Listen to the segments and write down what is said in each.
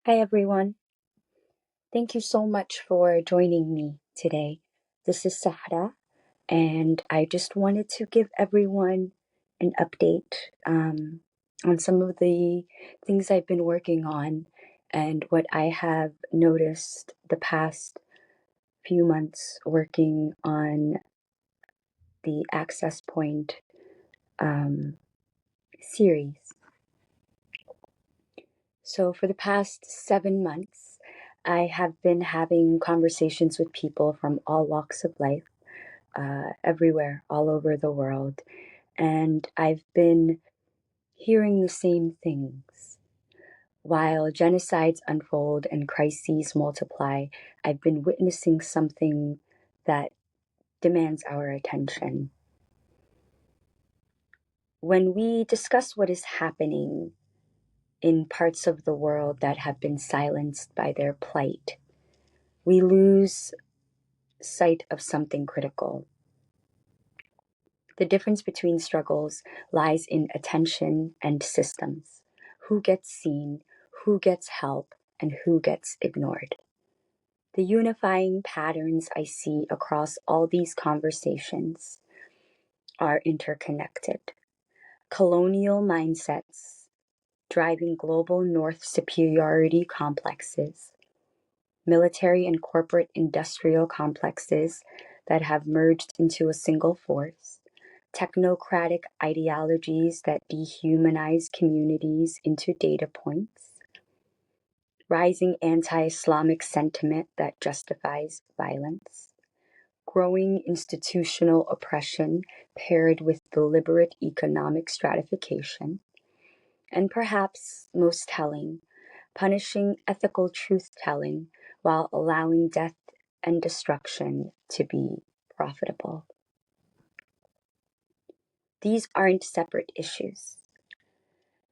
Hi, everyone. Thank you so much for joining me today. This is Sahra, and I just wanted to give everyone an update on some of the things I've been working on and what I have noticed the past few months working on the Access Point um, series. So, for the past 7 months, I have been having conversations with people from all walks of life, everywhere, all over the world. And I've been hearing the same things. While genocides unfold and crises multiply, I've been witnessing something that demands our attention. When we discuss what is happening in parts of the world that have been silenced by their plight, we lose sight of something critical. The difference between struggles lies in attention and systems. Who gets seen, who gets help, and who gets ignored. The unifying patterns I see across all these conversations are interconnected. Colonial mindsets driving global North superiority complexes, military and corporate industrial complexes that have merged into a single force, technocratic ideologies that dehumanize communities into data points, rising anti-Islamic sentiment that justifies violence, growing institutional oppression paired with deliberate economic stratification, and perhaps most telling, punishing ethical truth-telling while allowing death and destruction to be profitable. These aren't separate issues.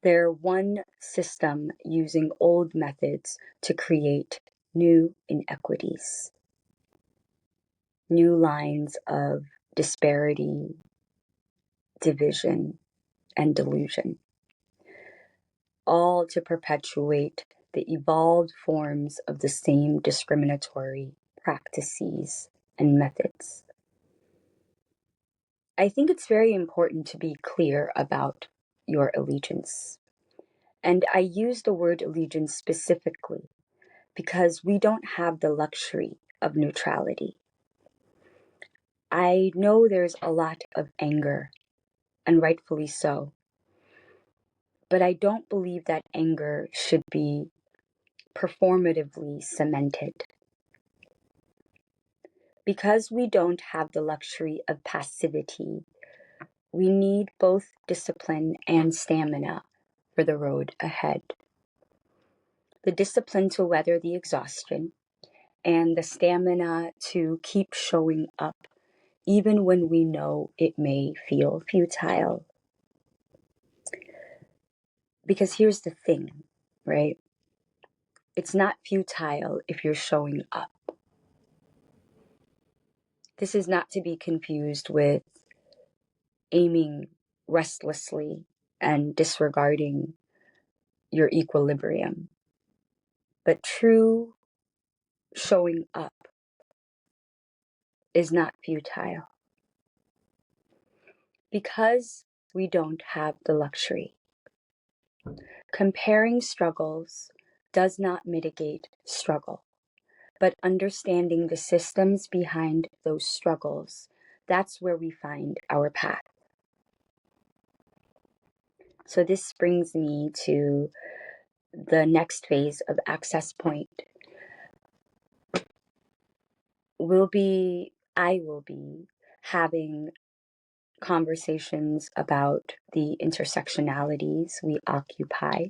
They're one system using old methods to create new inequities, new lines of disparity, division, and delusion, all to perpetuate the evolved forms of the same discriminatory practices and methods. I think it's very important to be clear about your allegiance. And I use the word allegiance specifically because we don't have the luxury of neutrality. I know there's a lot of anger, and rightfully so, but I don't believe that anger should be performatively cemented. Because we don't have the luxury of passivity, we need both discipline and stamina for the road ahead. The discipline to weather the exhaustion, and the stamina to keep showing up even when we know it may feel futile. Because here's the thing, right? It's not futile if you're showing up. This is not to be confused with aiming restlessly and disregarding your equilibrium. But true showing up is not futile because we don't have the luxury. Comparing struggles does not mitigate struggle, but understanding the systems behind those struggles, that's where we find our path. So this brings me to the next phase of Access Point. I will be having conversations about the intersectionalities we occupy,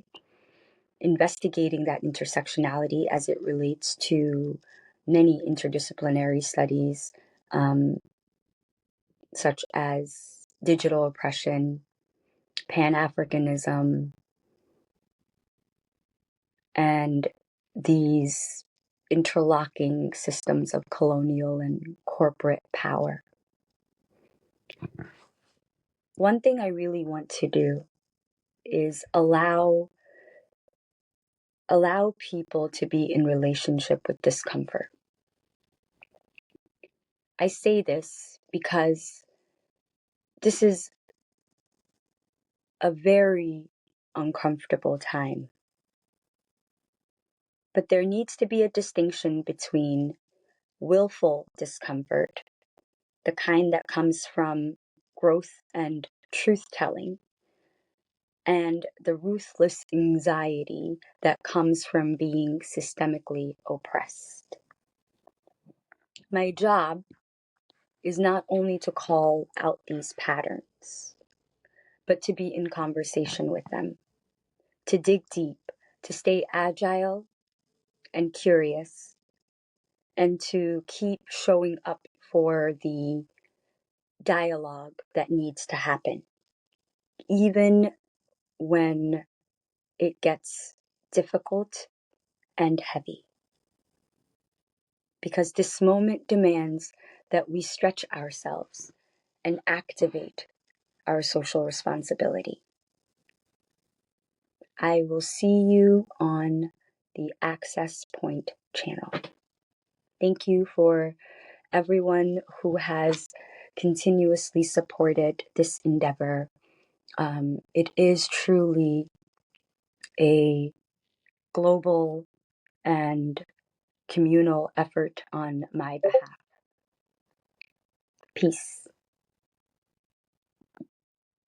investigating that intersectionality as it relates to many interdisciplinary studies, um, such as digital oppression, Pan-Africanism, and these interlocking systems of colonial and corporate power. One thing I really want to do is allow allow people to be in relationship with discomfort. I say this because this is a very uncomfortable time. But there needs to be a distinction between willful discomfort, the kind that comes from growth and truth telling, and the ruthless anxiety that comes from being systemically oppressed. My job is not only to call out these patterns, but to be in conversation with them, to dig deep, to stay agile and curious, and to keep showing up for the dialogue that needs to happen, even when it gets difficult and heavy. Because this moment demands that we stretch ourselves and activate our social responsibility. I will see you on the Access Point channel. Thank you for everyone who has continuously supported this endeavor. It is truly a global and communal effort on my behalf. Peace.